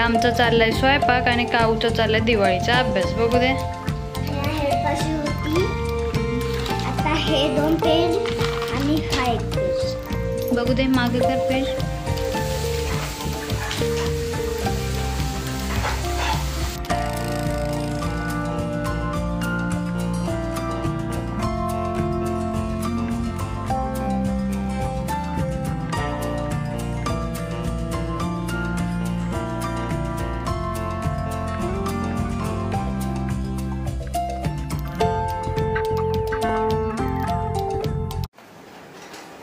आमचा चाललाय स्वयंपाक आणि काऊचा चाललाय दिवाळीचा अभ्यास। बघू दे आता हे 2 पेज आणि हा 1 पेज बघू दे, मागे कर पेज।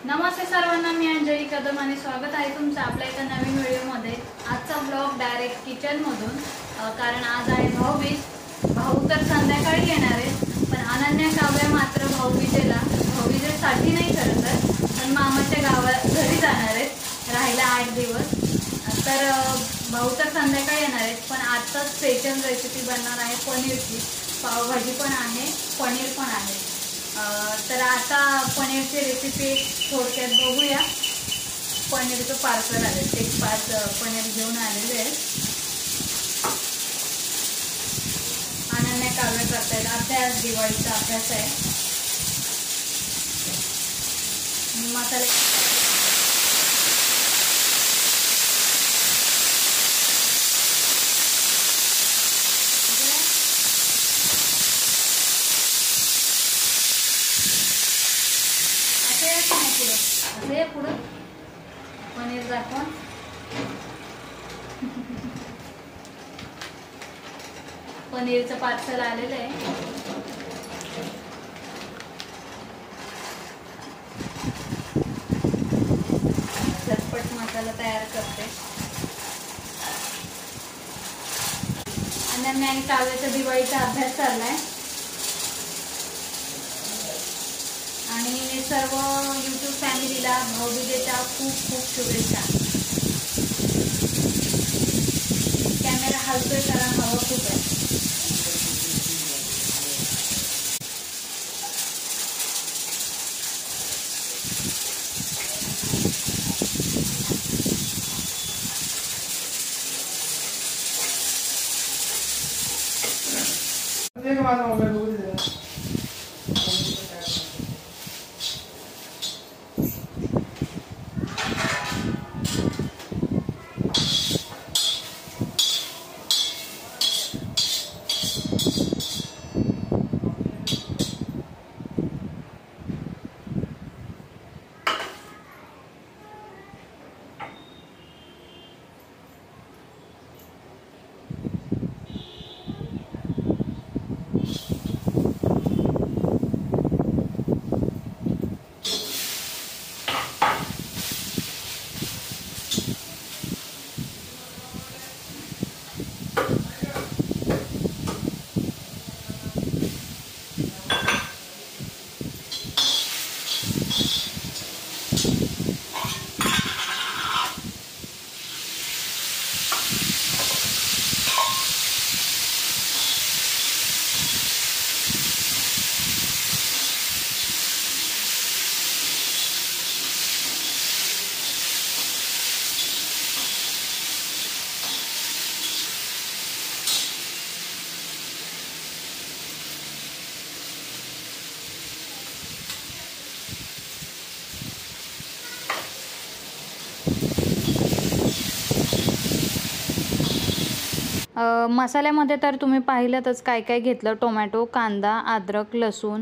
नमस्ते सर्वांना, मी अंजली कदम आणि स्वागत आहे तुमचं आपल्या एका नवीन व्हिडिओमध्ये। आजचा ब्लॉग डायरेक्ट किचनमधून, कारण आज आहे भाऊबीज। भाऊ तर संध्याकाळी येणार आहे, पण अनन्या काव्या मात्र भाऊबीजेसाठी नाही खरं पण मामाच्या घरी जाणार आहेत राहायला 8 दिवस। तर भाऊ तर संध्याकाळी येणार आहेत, पण आजचा स्पेशल रेसिपी बनणार आहे पनीरची। पावभाजी पण आहे, पनीर पण आहे। तर आता पनीरची रेसिपी थोडक्यात बघूया। पनीरचं पार्सल आले, ते 5 पनीर घेऊन आलेले आहेत। अनन्या काव्य करतायत अभ्यास, दिवाळीचा अभ्यास आहे। मसाले पुढे पनीर दाखवा। पनीरचं पार्सल आलेलं आहे। झटपट मसाला तयार करते। अनन्या आणि काव्याचा दिवाळीचा अभ्यास चाललाय आणि सर्व यूट्यूब फॅमिलीला भाऊबीजेच्या खूप खूप शुभेच्छा। कॅमेरा हलतोय कारण हवा खूप आहे। मसाल्यामध्ये तर तुम्ही पाहिलंतच काय काय घेतलं। टोमॅटो, कांदा, अद्रक, लसूण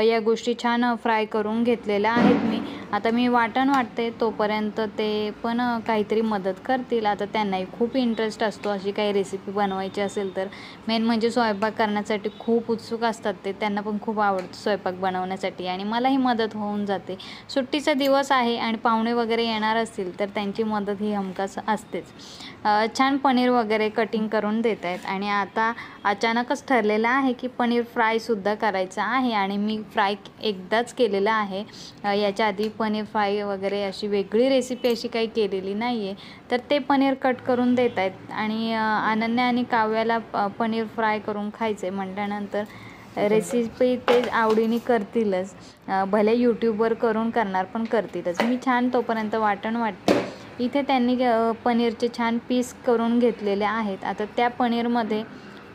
या गोष्टी छान फ्राय करून घेतलेल्या आहेत मी। आता मी वाटण वाटते, तोपर्यंत ते पण काहीतरी मदत करतील। आता त्यांनाही खूप इंटरेस्ट असतो अशी काही रेसिपी बनवायची असेल तर। मेन म्हणजे स्वयंपाक करण्यासाठी खूप उत्सुक असतात ते, त्यांना पण खूप आवडतं स्वयंपाक बनवण्यासाठी आणि मलाही मदत होऊन जाते। सुट्टीचा दिवस आहे आणि पाहुणे वगैरे येणार असतील तर त्यांची मदत ही हमखास असतेच। छान पनीर वगैरे कटिंग करून देत आहेत आणि आता अचानकच ठरलेलं आहे की पनीर फ्रायसुद्धा करायचं आहे आणि मी फ्राय एकदाच केलेलं आहे। याच्या आधी पनीर फ्राय वगैरे अशी वेगळी रेसिपी अशी काही केलेली नाही आहे। तर ते पनीर कट करून देत आहेत आणि अनन्या आणि काव्याला पनीर फ्राय करून खायचं आहे म्हटल्यानंतर रेसिपी ते आवडीने करतीलच, भले यूट्यूबवर करून करणार पण करतीलच। मी छान तोपर्यंत वाटण वाटते इथे त्यांनी पनीरचे छान पीस करून घेतलेले आहेत. आता त्या पनीरमध्ये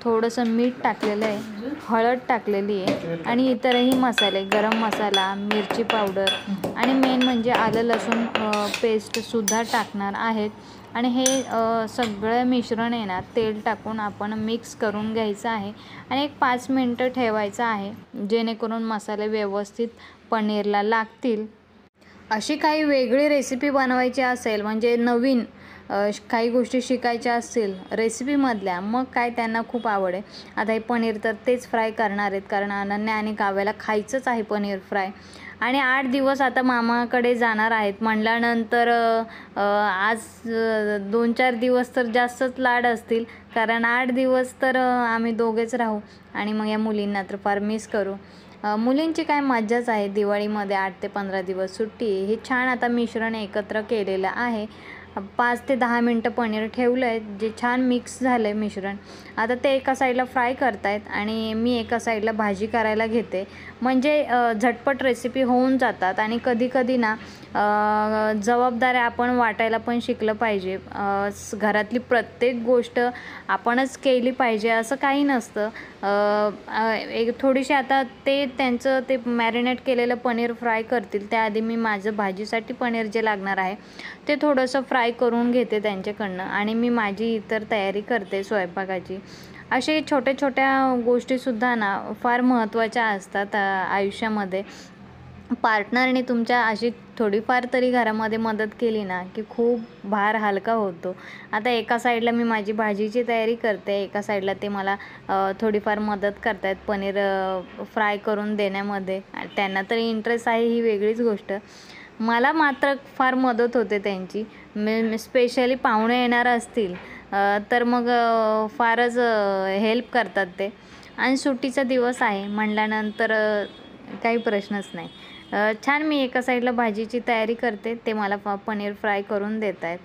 थोडंसं मीठ टाकलेलं आहे, हळद टाकलेली आहे आणि इतरही मसाले, गरम मसाला, मिरची पावडर आणि मेन म्हणजे आलं लसूण पेस्टसुद्धा टाकणार आहेत. आणि हे सगळं मिश्रण आहे ना तेल टाकून आपण मिक्स करून घ्यायचं आहे आणि एक 5 मिनटं ठेवायचं आहे, जेणेकरून मसाले व्यवस्थित पनीरला लागतील. अशी काही वेगळी रेसिपी बनवायची असेल, म्हणजे नवीन काही गोष्टी शिकायच्या असतील रेसिपीमधल्या, मग काय त्यांना खूप आवड आहे. आता हे पनीर तर तेच फ्राय करणार आहेत, कारण अनन्या आणि काव्याला खायचंच आहे पनीर फ्राय. आणि 8 दिवस आता मामाकडे जाणार आहेत म्हटल्यानंतर आज 2-4 दिवस तर जास्तच लाड असतील, कारण 8 दिवस तर आम्ही दोघेच राहू आणि मग या मुलींना तर फार मिस करू. मुलींची काय मज्जाच आहे दिवाळीमध्ये. 8 ते 15 दिवस सुट्टी. हे छान आता मिश्रण एकत्र केलेलं आहे. 5 ते 10 मिनटं पनीर ठेवलं आहे, जे छान मिक्स झालं आहे मिश्रण. आता ते एका साईडला फ्राय करतायत आणि मी एका साईडला भाजी करायला घेते, म्हणजे झटपट रेसिपी होऊन जातात. आणि कधी ना जबाबदाऱ्या आपण वाटायला पण शिकलं पाहिजे. घरातली प्रत्येक गोष्ट आपणच केली पाहिजे असं काही नसतं. एक थोडीशी आता ते त्यांचं ते मॅरिनेट केलेलं पनीर फ्राय करतील, त्याआधी मी माझं भाजीसाठी पनीर जे लागणार आहे ते थोडंसं फ्राय करून घेते त्यांच्याकडनं आणि मी माझी इतर तयारी करते स्वयंपाकाची. असे छोट्या गोष्टीसुद्धा ना फार महत्त्वाच्या असतात आयुष्यामध्ये. पार्टनरने तुमच्या अशी थोडीफार तरी घरामध्ये मदत केली ना की खूप भार हलका होतो. आता एका साईडला मी माझी भाजीची तयारी करते, एका साईडला ते मला थोडीफार मदत करतायत पनीर फ्राय करून देण्यामध्ये. त्यांना तरी इंटरेस्ट आहे ही वेगळीच गोष्ट, मला मात्र फार मदत होते त्यांची. स्पेशली पाहुणे येणार असतील तर मग फारच हेल्प करतात ते. आणि सुट्टीचा दिवस आहे म्हटल्यानंतर काही प्रश्नच नाही. छान मी एका साईडला भाजीची तयारी करते, ते मला पनीर फ्राय करून देत आहेत.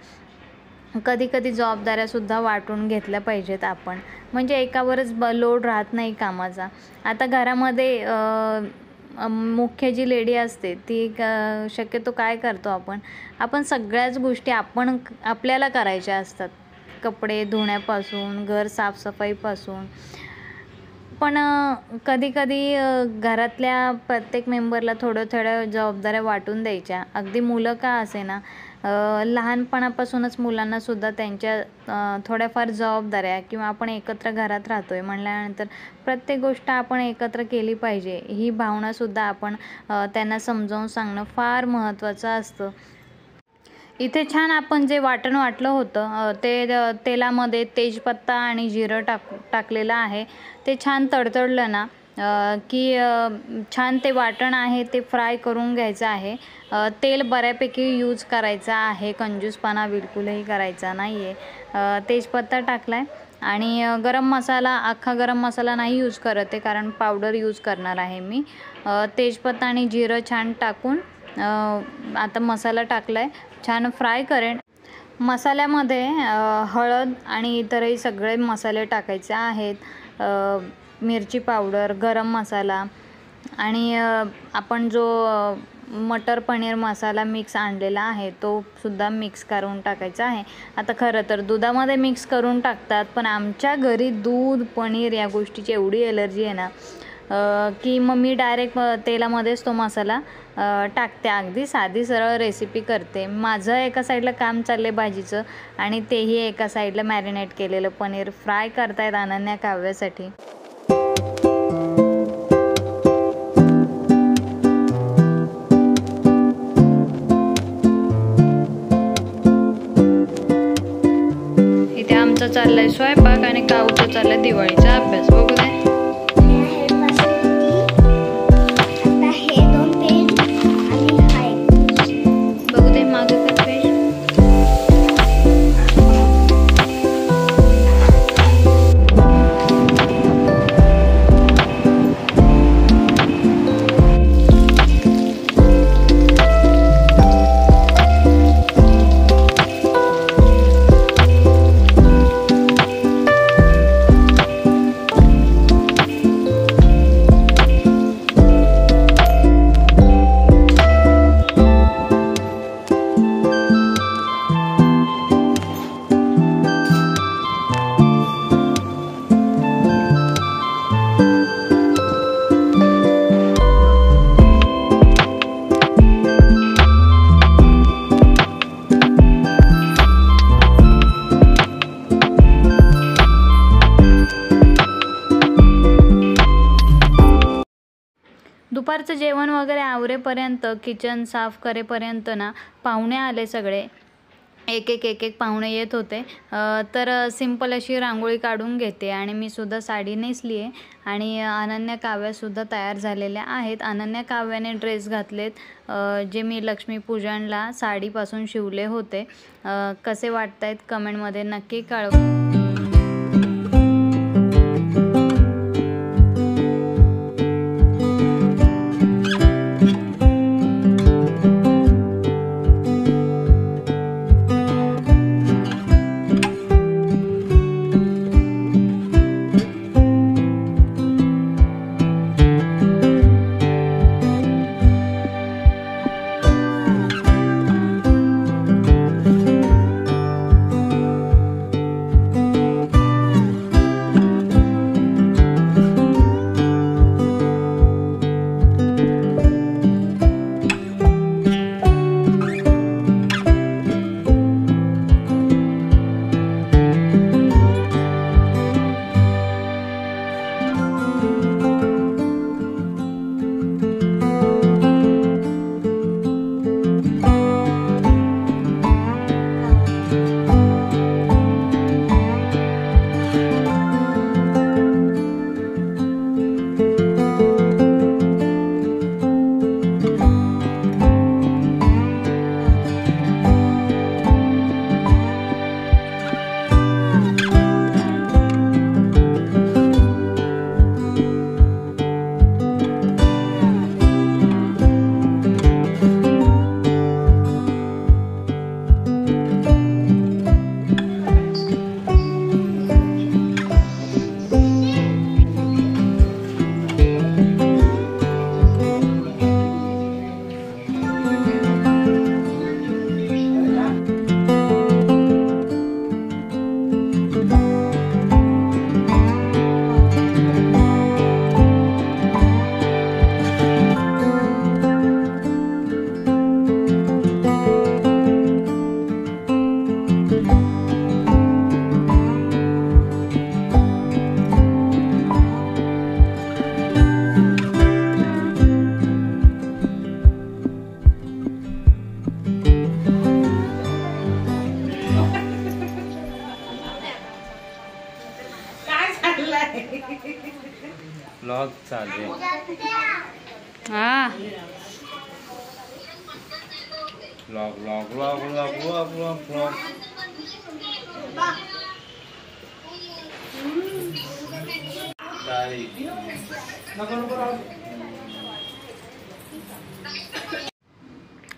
कधी जबाबदाऱ्यासुद्धा वाटून घेतल्या पाहिजेत आपण, म्हणजे एकावरच लोड राहत नाही कामाचा. आता घरामध्ये मुख्य जी लेडी असते ती शक्यतो काय करतो आपण सगळ्याच गोष्टी आपल्याला करायच्या असतात. कपडे धुण्यापासून, घर साफसफाईपासून. पण कधी घरातल्या प्रत्येक मेंबरला थोड्या जबाबदाऱ्या वाटून द्यायच्या. अगदी मुलं का असेना, लहानपणापासूनच मुलांनासुद्धा त्यांच्या थोड्याफार जबाबदाऱ्या, किंवा आपण एकत्र घरात राहतो आहे म्हटल्यानंतर प्रत्येक गोष्ट आपण एकत्र केली पाहिजे, ही भावनासुद्धा आपण त्यांना समजावून सांगणं फार महत्त्वाचं असतं. इथे छान आपण जे वाटण वाटलं होतं ते तेलामध्ये तेजपत्ता आणि जिरं टाकलेलं आहे. ते छान तडतडलं ना की छान ते वाटण आहे ते फ्राय करून घ्यायचं आहे. तेल बऱ्यापैकी यूज करायचा आहे, कंजूसपणा बिलकुलही करायचा नाही आहे. तेजपत्ता टाकला आहे आणि अख्खा गरम मसाला नाही यूज करत आहे, कारण पावडर यूज करणार आहे मी. तेजपत्ता आणि जिरं छान टाकून आता मसाला टाकला आहे, छान फ्राय करेन. मसाल्यामध्ये हळद आणि इतरही सगळे मसाले टाकायचे आहेत. मिरची पावडर, गरम मसाला आणि आपण जो मटर पनीर मसाला मिक्स आणलेला आहे तो सुद्धा मिक्स करून टाकायचा आहे. आता खरं तर दुधामध्ये मिक्स करून टाकतात, पण आमच्या घरी दूध पनीर या गोष्टीची एवढी एलर्जी आहे ना की मग मी डायरेक्ट तेलामध्येच तो मसाला टाकते. अगदी साधी सरळ रेसिपी करते. माझं एका साईडला काम चाललं आहे भाजीचं आणि तेही एका साईडला मॅरिनेट केलेलं पनीर फ्राय करतायत अनन्या काव्यासाठी. इथे आमचा चाललाय स्वयंपाक आणि काऊचा चाललाय दिवाळीचा अभ्यास. बघू दे. दुपारचं जेवण वगैरे आवरेपर्यंत, किचन साफ करेपर्यंत ना पाहुणे आले सगळे. एक एक पाहुणे येत होते. तर सिंपल अशी रांगोळी काढून घेते आणि मी सुद्धा साडी नेसली आहे आणि अनन्या काव्यासुद्धा तयार झालेल्या आहेत. अनन्या काव्याने ड्रेस घातलेत जे मी लक्ष्मीपूजनला साडीपासून शिवले होते. कसे वाटत आहेत कमेंटमध्ये नक्की कळवा. व्लॉग चालू आहे. हा vlog vlog vlog vlog vlog vlog vlog.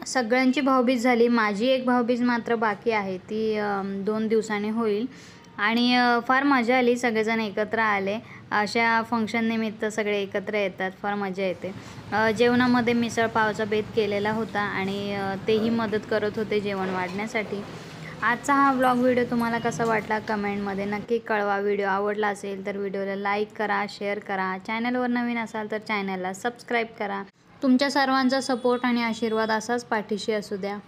सगळ्यांची भाऊबीज झाली. माझी एक भाऊबीज मात्र बाकी आहे, ती 2 दिवसांनी होईल आणि फार मजा आली. सगळेजण एकत्र आले. अशा फंक्शन निमित्त सगळे एकत्र येतात, फार मजा येते. जेवणामध्ये मिसळ पावचा बेत केलेला होता आणि तेही मदत करत होते जेवण वाढण्यासाठी. आजचा हा व्लॉग व्हिडिओ तुम्हाला कसा वाटला कमेंटमध्ये नक्की कळवा. व्हिडिओ आवडला असेल तर व्हिडिओला लाईक करा, शेअर करा. चॅनलवर नवीन असाल तर चॅनलला सबस्क्राईब करा. तुमच्या सर्वांचा सपोर्ट आणि आशीर्वाद असाच पाठीशी असू द्या.